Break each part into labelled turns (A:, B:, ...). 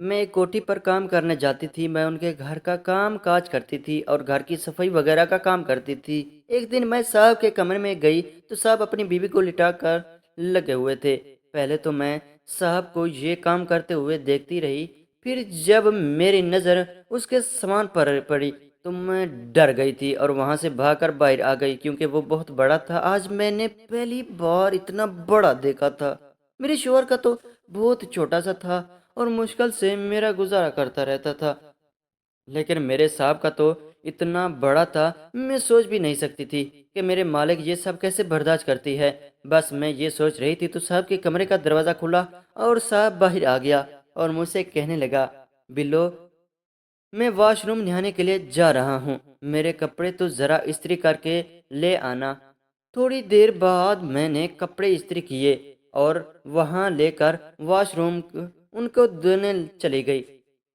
A: मैं एक कोठी पर काम करने जाती थी। मैं उनके घर का काम काज करती थी और घर की सफाई वगैरह का काम करती थी। एक दिन मैं साहब के कमरे में गई तो साहब अपनी बीवी को लिटा कर लगे हुए थे। पहले तो मैं साहब को ये काम करते हुए देखती रही। फिर जब मेरी नज़र उसके सामान पर पड़ी तो मैं डर गई थी और वहां से भागकर बाहर आ गई, क्योंकि वो बहुत बड़ा था। आज मैंने पहली बार इतना बड़ा देखा था। मेरे शोहर का तो बहुत छोटा सा था और मुश्किल से मेरा गुजारा करता रहता था, लेकिन मेरे साहब का तो इतना बड़ा था, मैं सोच भी नहीं सकती थी कि मेरे मालिक ये सब कैसे बर्दाश्त करती है। बस मैं ये सोच रही थी तो साहब के कमरे का दरवाज़ा खुला और साहब बाहर आ गया और मुझसे कहने लगा, बिल्लो, मैं वॉशरूम नहाने के लिए जा रहा हूँ, मेरे कपड़े तो ज़रा इस्त्री करके ले आना। थोड़ी देर बाद मैंने कपड़े इस्त्री किए और वहाँ लेकर वॉशरूम उनको धोने चली गई।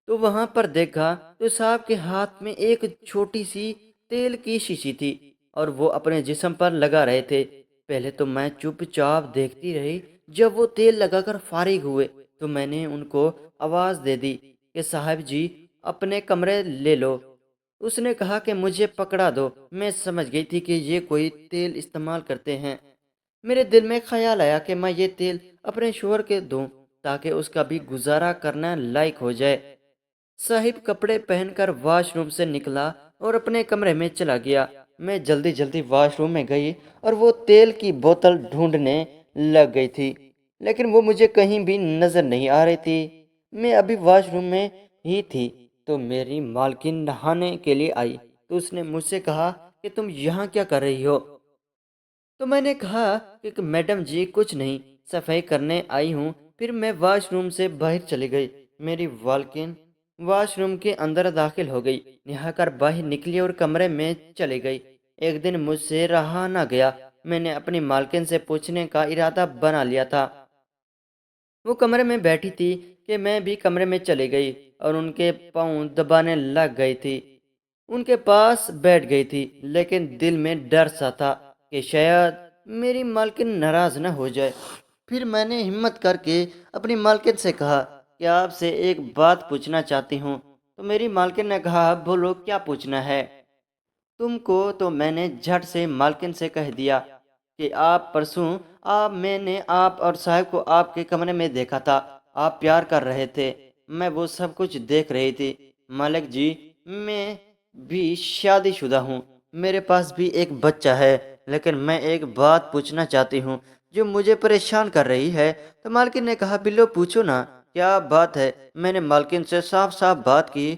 A: तो वहाँ पर देखा तो साहब के हाथ में एक छोटी सी तेल की शीशी थी और वो अपने जिस्म पर लगा रहे थे। पहले तो मैं चुपचाप देखती रही। जब वो तेल लगाकर फारिग हुए तो मैंने उनको आवाज़ दे दी कि साहब जी, अपने कमरे ले लो। उसने कहा कि मुझे पकड़ा दो। मैं समझ गई थी कि ये कोई तेल इस्तेमाल करते हैं। मेरे दिल में ख्याल आया कि मैं ये तेल अपने शोहर के दूं ताकि उसका भी गुजारा करना लायक हो जाए। साहिब कपड़े पहनकर वॉशरूम से निकला और अपने कमरे में चला गया। मैं जल्दी जल्दी वॉशरूम में गई और वो तेल की बोतल ढूंढने लग गई थी, लेकिन वो मुझे कहीं भी नजर नहीं आ रही थी। मैं अभी वॉशरूम में ही थी तो मेरी मालकिन नहाने के लिए आई। तो उसने मुझसे कहा कि तुम यहाँ क्या कर रही हो। तो मैंने कहा कि मैडम जी, कुछ नहीं, सफाई करने आई हूँ। फिर मैं वॉशरूम से बाहर चली गई। मेरी वालकिन वॉशरूम के अंदर दाखिल हो गई, नहाकर बाहर निकली और कमरे में चली गई। एक दिन मुझसे रहा ना गया। मैंने अपनी मालकिन से पूछने का इरादा बना लिया था। वो कमरे में बैठी थी कि मैं भी कमरे में चली गई और उनके पाँव दबाने लग गई थी। उनके पास बैठ गई थी, लेकिन दिल में डर सा था कि शायद मेरी मालकिन नाराज न हो जाए। फिर मैंने हिम्मत करके अपनी मालकिन से कहा कि आपसे एक बात पूछना चाहती हूँ। तो मेरी मालकिन ने कहा, बोलो, क्या पूछना है। तुमको तो मैंने झट से मालकिन से कह दिया कि आप परसों आप मैंने आप और साहब को आपके कमरे में देखा था। आप प्यार कर रहे थे, मैं वो सब कुछ देख रही थी। मालिक जी, मैं भी शादीशुदा हूँ, मेरे पास भी एक बच्चा है, लेकिन मैं एक बात पूछना चाहती हूँ जो मुझे परेशान कर रही है। तो मालकिन ने कहा, बिल्लो, पूछो ना, क्या बात है। मैंने मालकिन से साफ साफ बात की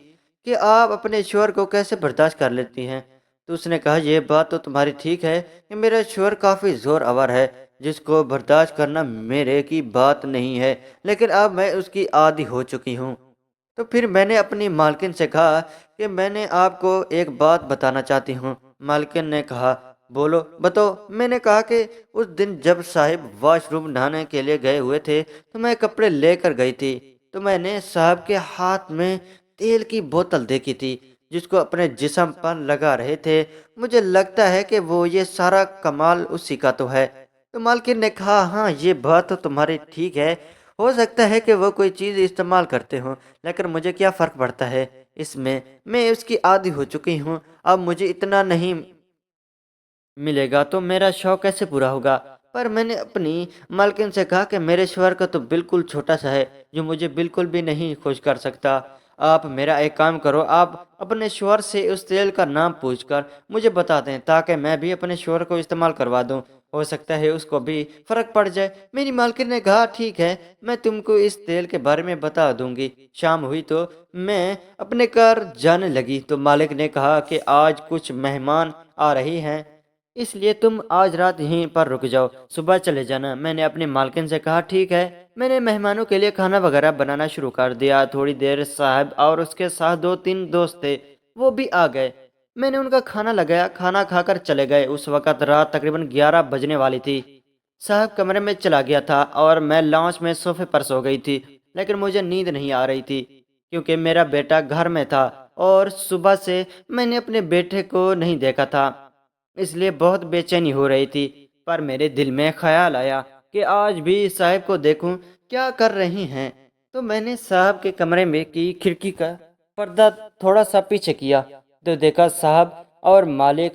A: कि आप अपने शोहर को कैसे बर्दाश्त कर लेती हैं। तो उसने कहा, यह बात तो तुम्हारी ठीक है कि मेरा शोहर काफ़ी ज़ोर आवर है, जिसको बर्दाश्त करना मेरे की बात नहीं है, लेकिन अब मैं उसकी आदी हो चुकी हूँ। तो फिर मैंने अपनी मालकिन से कहा कि मैंने आपको एक बात बताना चाहती हूँ। मालकिन ने कहा, बोलो, बताओ। मैंने कहा कि उस दिन जब साहिब वॉशरूम नहाने के लिए गए हुए थे तो मैं कपड़े लेकर गई थी। तो मैंने साहब के हाथ में तेल की बोतल देखी थी जिसको अपने जिस्म पर लगा रहे थे। मुझे लगता है कि वो ये सारा कमाल उसी का तो है। तो मालकिन ने कहा, हाँ, ये बात तो तुम्हारी ठीक है। हो सकता है कि वो कोई चीज़ इस्तेमाल करते हो, लेकिन मुझे क्या फ़र्क पड़ता है इसमें। मैं उसकी आदी हो चुकी हूँ। अब मुझे इतना नहीं मिलेगा तो मेरा शौक कैसे पूरा होगा। पर मैंने अपनी मालकिन से कहा कि मेरे स्वर का तो बिल्कुल छोटा सा है जो मुझे बिल्कुल भी नहीं खुश कर सकता। आप मेरा एक काम करो, आप अपने शोहर से उस तेल का नाम पूछकर मुझे बता दें ताकि मैं भी अपने शोहर को इस्तेमाल करवा दूं। हो सकता है उसको भी फर्क पड़ जाए। मेरी मालकिन ने कहा, ठीक है, मैं तुमको इस तेल के बारे में बता दूंगी। शाम हुई तो मैं अपने घर जाने लगी तो मालिक ने कहा कि आज कुछ मेहमान आ रही हैं, इसलिए तुम आज रात यहीं पर रुक जाओ, सुबह चले जाना। मैंने अपनी मालकिन से कहा, ठीक है। मैंने मेहमानों के लिए खाना वगैरह बनाना शुरू कर दिया। थोड़ी देर साहब और उसके साथ दो तीन दोस्त थे, वो भी आ गए। मैंने उनका खाना लगाया, खाना खाकर चले गए। उस वक़्त रात तकरीबन 11 बजने वाली थी। साहब कमरे में चला गया था और मैं लाउंज में सोफे पर सो गई थी, लेकिन मुझे नींद नहीं आ रही थी क्योंकि मेरा बेटा घर में था और सुबह से मैंने अपने बेटे को नहीं देखा था, इसलिए बहुत बेचैनी हो रही थी। पर मेरे दिल में ख्याल आया कि आज भी साहब को देखूं क्या कर रही हैं। تو میں نے صاحب کے کمرے میں کی کھڑکی کا پردہ تھوڑا سا پیچھے کیا تو دیکھا صاحب اور مالک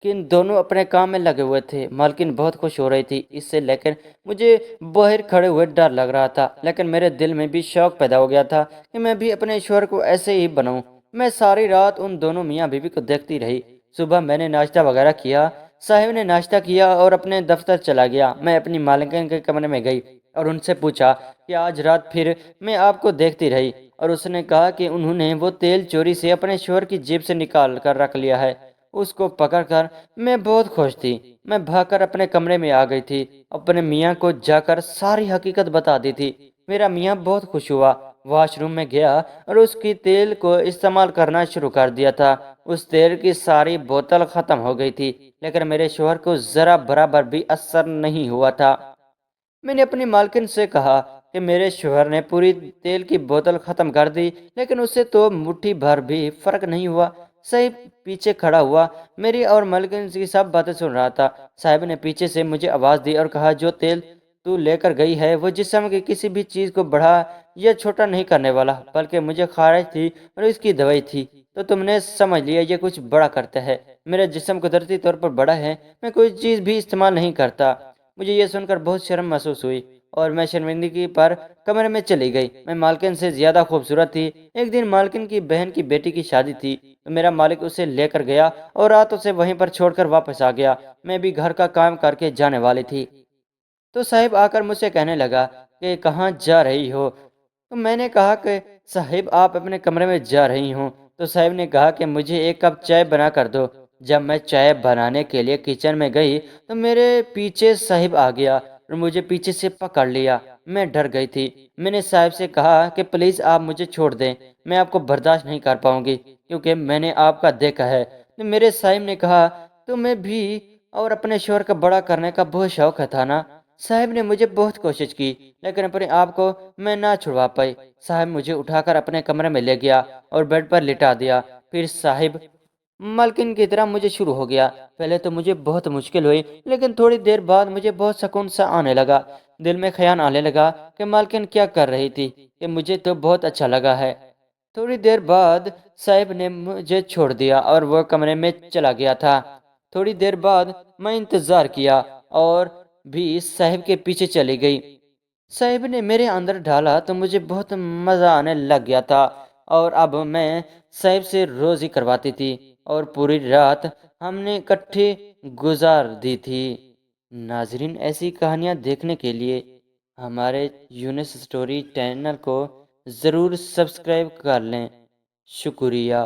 A: کن دونوں اپنے کام میں لگے ہوئے تھے۔ مالکن بہت خوش ہو رہی تھی اس سے، لیکن مجھے باہر کھڑے ہوئے ڈر لگ رہا تھا، لیکن میرے دل میں بھی شوق پیدا ہو گیا تھا کہ میں بھی اپنے شوہر کو ایسے ہی بناؤں۔ میں ساری رات ان دونوں میاں بیوی کو دیکھتی رہی۔ صبح میں نے ناشتہ وغیرہ کیا، صاحب نے ناشتہ کیا اور اپنے دفتر چلا گیا۔ میں اپنی مالکن کے کمرے میں گئی اور ان سے پوچھا کہ آج رات پھر میں آپ کو دیکھتی رہی، اور اس نے کہا کہ انہوں نے وہ تیل چوری سے اپنے شوہر کی جیب سے نکال کر رکھ لیا ہے۔ اس کو پکڑ کر میں بہت خوش تھی۔ میں بھاگ کر اپنے کمرے میں آ گئی تھی، اپنے میاں کو جا کر ساری حقیقت بتا دی تھی۔ میرا میاں بہت خوش ہوا، واش روم میں گیا اور اس کی تیل کو استعمال کرنا شروع کر دیا تھا۔ اس تیل کی ساری بوتل ختم ہو گئی تھی، لیکن میرے شوہر کو ذرا برابر بھی اثر نہیں ہوا تھا۔ میں نے اپنی مالکن سے کہا کہ میرے شوہر نے پوری تیل کی بوتل ختم کر دی، لیکن اسے تو مٹھی بھر بھی فرق نہیں ہوا۔ صاحب پیچھے کھڑا ہوا میری اور مالکن کی سب باتیں سن رہا تھا۔ صاحب نے پیچھے سے مجھے آواز دی اور کہا، جو تیل تو لے کر گئی ہے وہ جسم کی کسی بھی چیز کو بڑھا یا چھوٹا نہیں کرنے والا، بلکہ مجھے خارج تھی اور اس کی دوائی تھی۔ تو تم نے سمجھ لیا یہ کچھ بڑا کرتا ہے۔ میرا جسم قدرتی طور پر بڑا ہے، میں کوئی چیز بھی استعمال نہیں کرتا۔ مجھے یہ سن کر بہت شرم محسوس ہوئی اور میں شرمندگی پر کمرے میں چلی گئی۔ میں مالکن سے زیادہ خوبصورت تھی۔ ایک دن مالکن کی بہن کی بیٹی کی شادی تھی تو میرا مالک اسے لے کر گیا اور رات اسے وہیں پر چھوڑ کر واپس آ گیا۔ میں بھی گھر کا کام کر کے جانے والی تھی تو صاحب آ کر مجھ سے کہنے لگا کہ کہاں جا رہی ہو؟ تو میں نے کہا کہ صاحب آپ اپنے کمرے میں جا رہی ہوں۔ تو صاحب نے کہا کہ مجھے ایک کپ چائے بنا کر دو۔ جب میں چائے بنانے کے لیے کچن میں گئی تو میرے پیچھے صاحب آ گیا اور مجھے پیچھے سے پکڑ لیا۔ میں ڈر گئی تھی۔ میں نے صاحب سے کہا کہ پلیز آپ مجھے چھوڑ دیں، میں آپ کو برداشت نہیں کر پاؤں گی کیونکہ میں نے آپ کا دیکھا ہے۔ تو میرے صاحب نے کہا، تمہیں بھی اور اپنے شوہر کا بڑا کرنے کا بہت شوق تھا نا؟ صاحب نے مجھے بہت کوشش کی لیکن اپنے آپ کو میں نہ چھڑوا پائی۔ صاحب مجھے اٹھا کر اپنے کمرے میں لے گیا اور بیڈ پر لٹا دیا۔ پھر صاحب ملکن کی طرح مجھے شروع ہو گیا۔ پہلے تو مجھے بہت مشکل ہوئی، لیکن تھوڑی دیر بعد مجھے بہت سکون سا آنے لگا۔ دل میں خیال آنے لگا کہ مالکن کیا کر رہی تھی، کہ مجھے تو بہت اچھا لگا ہے۔ تھوڑی دیر بعد صاحب نے مجھے چھوڑ دیا اور وہ کمرے میں چلا گیا تھا۔ تھوڑی دیر بعد میں انتظار کیا اور بھی صاحب کے پیچھے چلی گئی۔ صاحب نے میرے اندر ڈالا تو مجھے بہت مزہ آنے لگ گیا تھا اور اب میں صاحب سے روز ہی کرواتی تھی اور پوری رات ہم نے اکٹھے گزار دی تھی۔ ناظرین، ایسی کہانیاں دیکھنے کے لیے ہمارے یونس سٹوری چینل کو ضرور سبسکرائب کر لیں۔ شکریہ۔